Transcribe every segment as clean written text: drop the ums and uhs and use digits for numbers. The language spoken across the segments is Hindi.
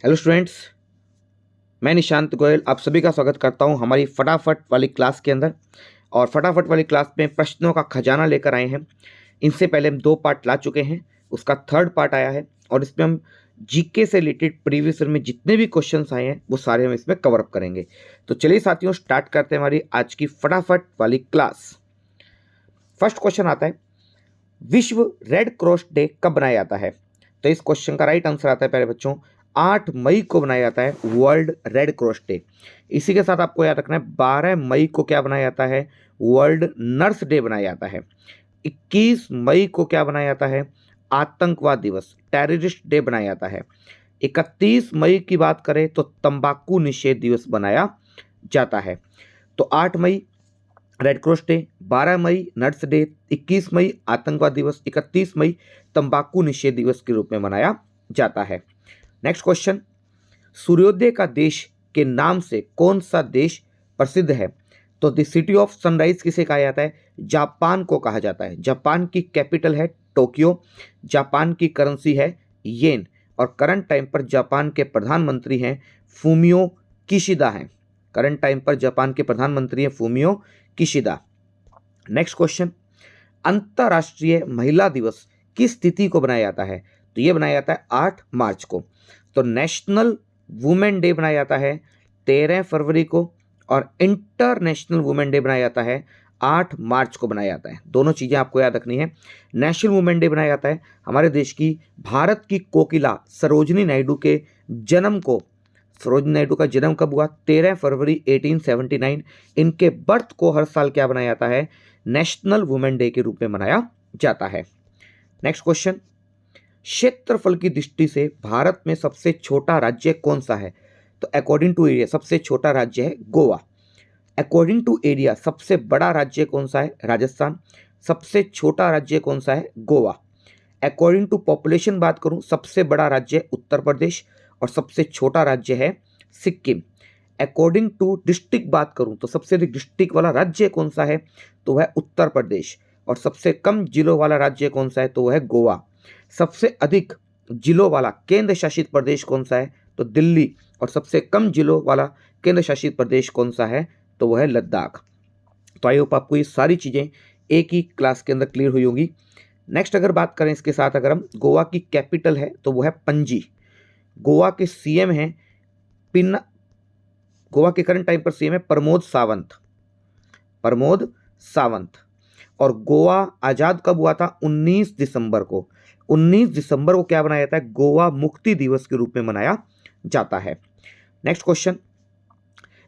हेलो स्टूडेंट्स, मैं निशांत गोयल आप सभी का स्वागत करता हूं हमारी फटाफट वाली क्लास के अंदर। और फटाफट वाली क्लास में प्रश्नों का खजाना लेकर आए हैं। इनसे पहले हम 2 पार्ट ला चुके हैं, उसका 3rd पार्ट आया है और इसमें हम जीके से रिलेटेड प्रीवियस ईयर में जितने भी क्वेश्चंस आए हैं वो सारे हम इसमें कवर अप करेंगे। तो चलिए साथियों, स्टार्ट करते हैं हमारी आज की फटाफट वाली क्लास। फर्स्ट क्वेश्चन आता है, विश्व रेड क्रॉस डे कब मनाया जाता है? तो इस क्वेश्चन का राइट आंसर आता है प्यारे बच्चों, 8 मई को बनाया जाता है वर्ल्ड रेड क्रॉस डे। इसी के साथ आपको याद रखना है 12 मई को क्या बनाया जाता है? वर्ल्ड नर्स डे बनाया जाता है। 21 मई को क्या बनाया जाता है? आतंकवाद दिवस, टेररिस्ट डे बनाया जाता है। 31 मई की बात करें तो तंबाकू निषेध दिवस बनाया जाता है। तो 8 मई रेड क्रॉस डे, 12 मई नर्स डे, 21 मई आतंकवाद दिवस, 31 मई तंबाकू निषेध दिवस के रूप में मनाया जाता है। नेक्स्ट क्वेश्चन, सूर्योदय का देश के नाम से कौन सा देश प्रसिद्ध है? तो द सिटी ऑफ सनराइज किसे कहा जाता है? जापान को कहा जाता है। जापान की कैपिटल है टोक्यो, जापान की करेंसी है येन और करंट टाइम पर जापान के प्रधानमंत्री हैं फूमियो किशिदा हैं। करंट टाइम पर जापान के प्रधानमंत्री हैं फूमियो किशिदा। नेक्स्ट क्वेश्चन, अंतर्राष्ट्रीय महिला दिवस किस तिथि को बनाया जाता है? तो यह बनाया जाता है 8 मार्च को। तो नेशनल वुमेन डे बनाया जाता है 13 फरवरी को और इंटरनेशनल वुमेन डे बनाया जाता है 8 मार्च को बनाया जाता है। दोनों चीज़ें आपको याद रखनी है। नेशनल वुमेन डे बनाया जाता है हमारे देश की भारत की कोकिला सरोजिनी नायडू के जन्म को। सरोजिनी नायडू का जन्म कब हुआ? 13 फरवरी 1879। इनके बर्थ को हर साल क्या बनाया जाता है? नेशनल वुमेन डे के रूप में मनाया जाता है। नेक्स्ट क्वेश्चन, क्षेत्रफल की दृष्टि से भारत में सबसे छोटा राज्य कौन सा है? तो अकॉर्डिंग टू एरिया सबसे छोटा राज्य है गोवा। अकॉर्डिंग टू एरिया सबसे बड़ा राज्य कौन सा है? राजस्थान। सबसे छोटा राज्य कौन सा है? गोवा। अकॉर्डिंग टू पॉपुलेशन बात करूं, सबसे बड़ा राज्य है उत्तर प्रदेश और सबसे छोटा राज्य है सिक्किम। अकॉर्डिंग टू डिस्ट्रिक्ट बात करूं तो सबसे अधिक डिस्ट्रिक्ट वाला राज्य कौन सा है? तो वह उत्तर प्रदेश। और सबसे कम जिलों वाला राज्य कौन सा है? तो वह है गोवा। सबसे अधिक जिलों वाला केंद्र शासित प्रदेश कौन सा है? तो दिल्ली। और सबसे कम जिलों वाला केंद्र शासित प्रदेश कौन सा है? तो वह है लद्दाख। तो आई होप आपको ये सारी चीज़ें एक ही क्लास के अंदर क्लियर हुई होंगी। नेक्स्ट अगर बात करें इसके साथ, अगर हम गोवा की कैपिटल है तो वो है पणजी। गोवा के सीएम हैं पिन गोवा के करंट टाइम पर सीएम है प्रमोद सावंत। प्रमोद सावंत। और गोवा आज़ाद कब हुआ था? 19 दिसंबर को। 19 दिसंबर को क्या बनाया जाता है? गोवा मुक्ति दिवस के रूप में मनाया जाता है। नेक्स्ट क्वेश्चन,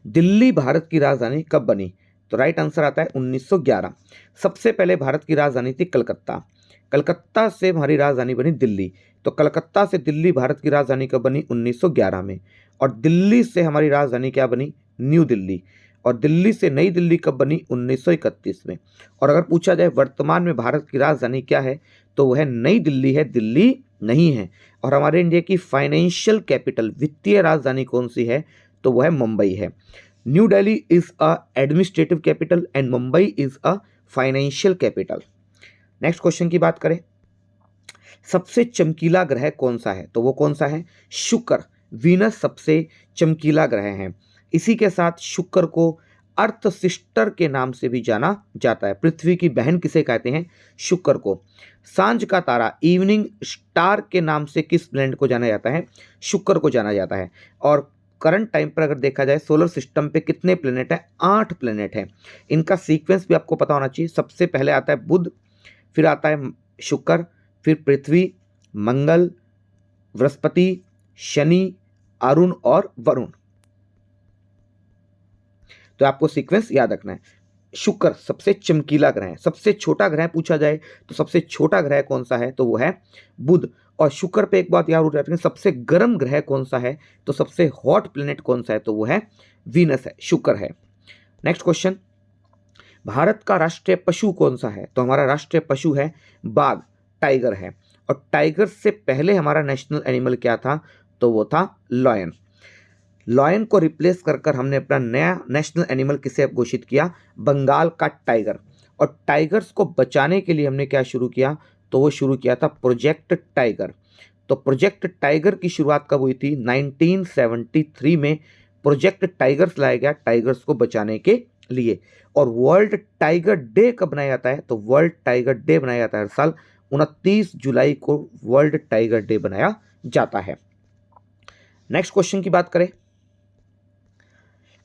दिल्ली भारत की राजधानी कब बनी? तो राइट आंसर आता है 1911। सबसे पहले भारत की राजधानी थी कलकत्ता। कलकत्ता से हमारी राजधानी बनी दिल्ली। तो कलकत्ता से दिल्ली भारत की राजधानी कब बनी? 1911 में। और दिल्ली से हमारी राजधानी क्या बनी? न्यू दिल्ली। और दिल्ली से नई दिल्ली कब बनी? 1931 में। और अगर पूछा जाए वर्तमान में भारत की राजधानी क्या है, तो वह नई दिल्ली है, दिल्ली नहीं है। और हमारे इंडिया की फाइनेंशियल कैपिटल, वित्तीय राजधानी कौन सी है? तो वह मुंबई है। New Delhi is a administrative capital and Mumbai is a financial capital. Next question की बात करें, सबसे चमकीला ग्रह कौन सा है? तो वो कौन सा है? शुक्र। वीनस सबसे चमकीला ग्रह है। इसी के साथ शुक्र को अर्थ सिस्टर के नाम से भी जाना जाता है। पृथ्वी की बहन किसे कहते हैं? शुक्र को। सांझ का तारा, इवनिंग स्टार के नाम से किस प्लैनेट को जाना जाता है? शुक्र को जाना जाता है। और करंट टाइम पर अगर देखा जाए सोलर सिस्टम पे कितने प्लैनेट हैं? 8 प्लैनेट हैं। इनका सीक्वेंस भी आपको पता होना चाहिए। सबसे पहले आता है बुध, फिर आता है शुक्र, फिर पृथ्वी, मंगल, बृहस्पति, शनि, अरुण और वरुण। तो आपको सीक्वेंस याद रखना है। शुक्र सबसे चमकीला ग्रह है। सबसे छोटा ग्रह पूछा जाए तो सबसे छोटा ग्रह कौन सा है? तो वो है बुध। और शुक्र पे एक बात याद रखना, सबसे गर्म ग्रह कौन सा है? तो सबसे हॉट प्लेनेट कौन सा है? तो वो है वीनस है, शुक्र है। नेक्स्ट क्वेश्चन, भारत का राष्ट्रीय पशु कौन सा है? तो हमारा राष्ट्रीय पशु है बाघ, टाइगर है। और टाइगर से पहले हमारा नेशनल एनिमल क्या था? तो वो था लॉयन। लॉयन को रिप्लेस कर हमने अपना नया नेशनल एनिमल किसे घोषित किया? बंगाल का टाइगर। और टाइगर्स को बचाने के लिए हमने क्या शुरू किया? तो वो शुरू किया था प्रोजेक्ट टाइगर। तो प्रोजेक्ट टाइगर की शुरुआत कब हुई थी? 1973 में प्रोजेक्ट टाइगर्स लाया गया टाइगर्स को बचाने के लिए। और वर्ल्ड टाइगर डे कब बनाया जाता है? तो वर्ल्ड टाइगर डे बनाया जाता है हर साल 29 जुलाई को वर्ल्ड टाइगर डे बनाया जाता है। नेक्स्ट क्वेश्चन की बात करें,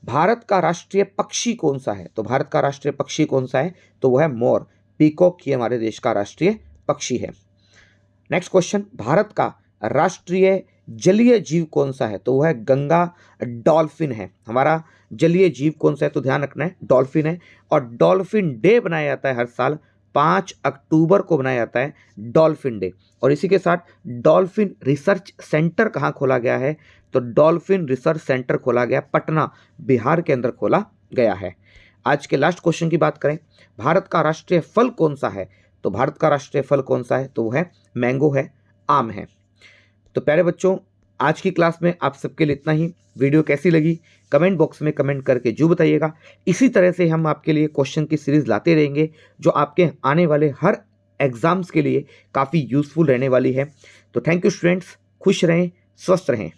भारत का राष्ट्रीय पक्षी कौन सा है? तो भारत का राष्ट्रीय पक्षी कौन सा है? तो वो है मोर, पीकॉक ही हमारे देश का राष्ट्रीय पक्षी है। नेक्स्ट क्वेश्चन, भारत का राष्ट्रीय जलीय जीव कौन सा है? तो वो है गंगा डॉल्फिन है। हमारा जलीय जीव कौन सा है? तो ध्यान रखना है डॉल्फिन है। और डॉल्फिन डे बनाया जाता है हर साल 5 अक्टूबर को बनाया जाता है डॉल्फिन डे। और इसी के साथ डॉल्फिन रिसर्च सेंटर कहाँ खोला गया है? तो डॉल्फिन रिसर्च सेंटर खोला गया पटना, बिहार के अंदर खोला गया है। आज के लास्ट क्वेश्चन की बात करें, भारत का राष्ट्रीय फल कौन सा है? तो भारत का राष्ट्रीय फल कौन सा है? तो वो है मैंगो है, आम है। तो प्यारे बच्चों, आज की क्लास में आप सबके लिए इतना ही। वीडियो कैसी लगी कमेंट बॉक्स में कमेंट करके जो बताइएगा। इसी तरह से हम आपके लिए क्वेश्चन की सीरीज लाते रहेंगे जो आपके आने वाले हर एग्जाम्स के लिए काफ़ी यूजफुल रहने वाली है। तो थैंक यू स्टूडेंट्स, खुश रहें, स्वस्थ रहें।